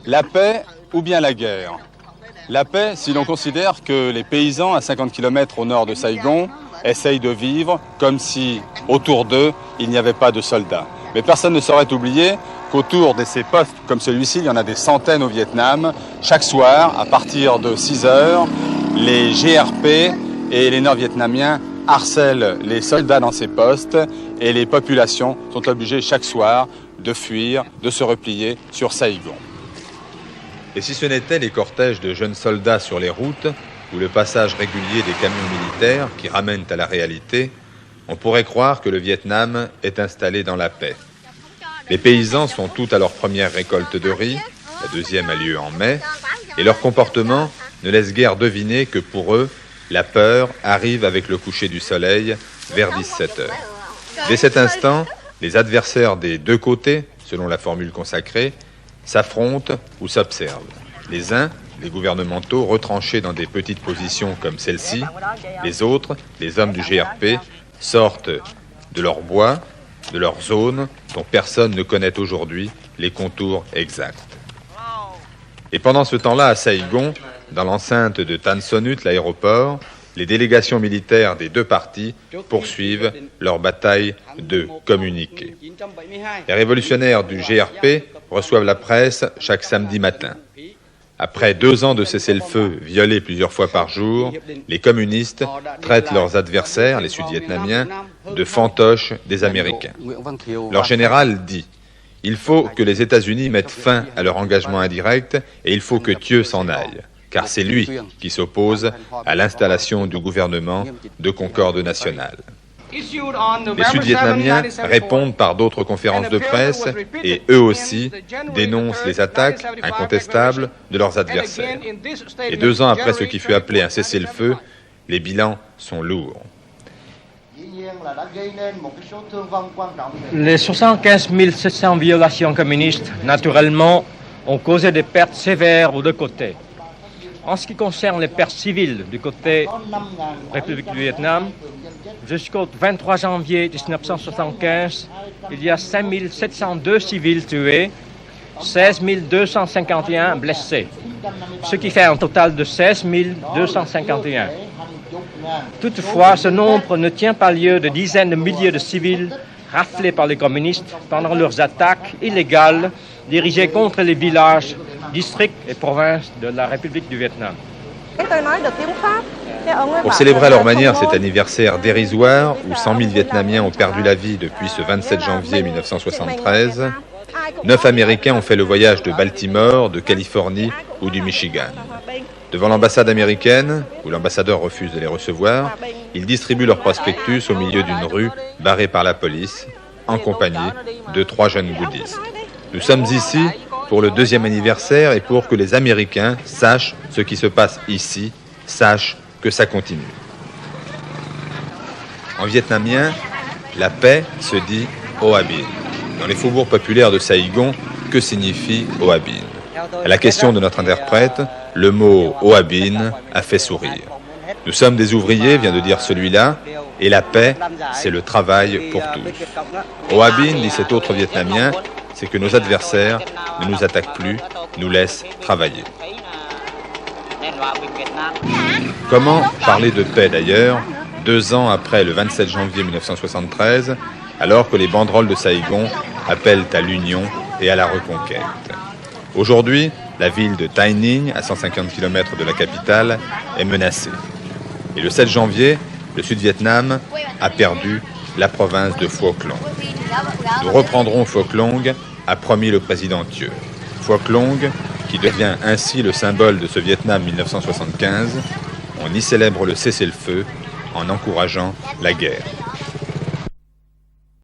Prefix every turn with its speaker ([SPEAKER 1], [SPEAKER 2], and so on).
[SPEAKER 1] La paix ou bien la guerre? La paix, si l'on considère que les paysans à 50 km au nord de Saigon essayent de vivre comme si autour d'eux, il n'y avait pas de soldats. Mais personne ne saurait oublier qu'autour de ces postes comme celui-ci, il y en a des centaines au Vietnam. Chaque soir, à partir de 6 heures, les GRP et les Nord-Vietnamiens harcèlent les soldats dans ces postes et les populations sont obligées chaque soir de fuir, de se replier sur Saigon.
[SPEAKER 2] Et si ce n'étaient les cortèges de jeunes soldats sur les routes ou le passage régulier des camions militaires qui ramènent à la réalité, on pourrait croire que le Vietnam est installé dans la paix. Les paysans sont tous à leur première récolte de riz, la deuxième a lieu en mai, et leur comportement ne laisse guère deviner que pour eux, la peur arrive avec le coucher du soleil vers 17 heures. Dès cet instant, les adversaires des deux côtés, selon la formule consacrée, s'affrontent ou s'observent. Les uns, les gouvernementaux, retranchés dans des petites positions comme celle-ci. Les autres, les hommes du GRP, sortent de leur bois, de leur zone, dont personne ne connaît aujourd'hui les contours exacts. Et pendant ce temps-là, à Saigon, dans l'enceinte de Tan Son Nhut, l'aéroport, les délégations militaires des deux partis poursuivent leur bataille de communiquer. Les révolutionnaires du GRP reçoivent la presse chaque samedi matin. Après 2 ans de cessez-le-feu violés plusieurs fois par jour, les communistes traitent leurs adversaires, les Sud-Vietnamiens, de fantoches des Américains. Leur général dit « Il faut que les États-Unis mettent fin à leur engagement indirect et il faut que Thieu s'en aille, car c'est lui qui s'oppose à l'installation du gouvernement de concorde nationale. » Les Sud-Vietnamiens répondent par d'autres conférences de presse et eux aussi dénoncent les attaques incontestables de leurs adversaires. Et 2 ans après ce qui fut appelé un cessez-le-feu, les bilans sont lourds.
[SPEAKER 3] Les 75 700 violations communistes, naturellement, ont causé des pertes sévères aux deux côtés. En ce qui concerne les pertes civiles du côté République du Vietnam, jusqu'au 23 janvier 1975, il y a 5 702 civils tués, 16 251 blessés, ce qui fait un total de 16 251. Toutefois, ce nombre ne tient pas lieu de dizaines de milliers de civils raflés par les communistes pendant leurs attaques illégales dirigées contre les villages, districts et provinces de la République du Vietnam.
[SPEAKER 2] Pour célébrer à leur manière cet anniversaire dérisoire où 100 000 Vietnamiens ont perdu la vie depuis ce 27 janvier 1973, 9 Américains ont fait le voyage de Baltimore, de Californie ou du Michigan. Devant l'ambassade américaine, où l'ambassadeur refuse de les recevoir, ils distribuent leur prospectus au milieu d'une rue barrée par la police, en compagnie de 3 jeunes bouddhistes. Nous sommes ici pour le 2e anniversaire et pour que les Américains sachent ce qui se passe ici, sachent que ça continue. En vietnamien, la paix se dit Hoa Binh. Dans les faubourgs populaires de Saigon, que signifie Hoa Binh? À la question de notre interprète, le mot Hoa Binh a fait sourire. Nous sommes des ouvriers, vient de dire celui-là, et la paix, c'est le travail pour tous. Hoa Binh, dit cet autre Vietnamien, c'est que nos adversaires ne nous attaquent plus, nous laissent travailler. Comment parler de paix d'ailleurs, 2 ans après le 27 janvier 1973, alors que les banderoles de Saigon appellent à l'union et à la reconquête? Aujourd'hui, la ville de Tay Ninh, à 150 km de la capitale, est menacée. Et le 7 janvier, le Sud-Vietnam a perdu la province de Phuoc Long. Nous reprendrons Phuoc Long, a promis le président Thieu. Phuoc Long, qui devient ainsi le symbole de ce Vietnam 1975, on y célèbre le cessez-le-feu en encourageant la guerre.